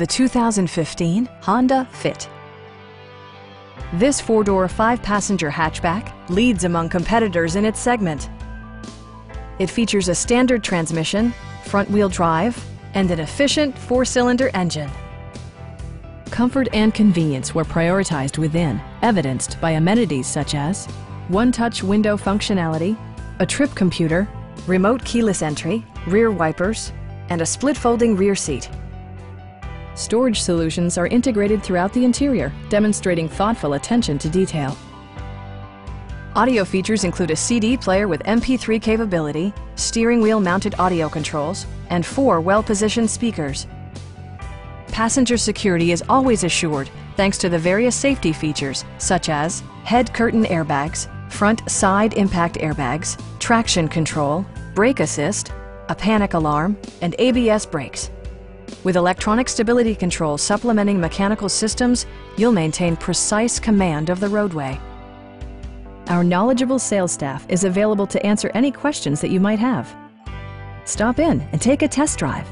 the 2015 Honda Fit. This four-door, five-passenger hatchback leads among competitors in its segment. It features a standard transmission, front-wheel drive, and an efficient four-cylinder engine. Comfort and convenience were prioritized within, evidenced by amenities such as one-touch window functionality, a trip computer, remote keyless entry, rear wipers, and a split-folding rear seat. Storage solutions are integrated throughout the interior, demonstrating thoughtful attention to detail. Audio features include a CD player with MP3 capability, steering wheel mounted audio controls, and 4 well-positioned speakers. Passenger security is always assured thanks to the various safety features such as head curtain airbags, front side impact airbags, traction control, brake assist, a panic alarm, and ABS brakes. With electronic stability control supplementing mechanical systems, you'll maintain precise command of the roadway. Our knowledgeable sales staff is available to answer any questions that you might have. Stop in and take a test drive.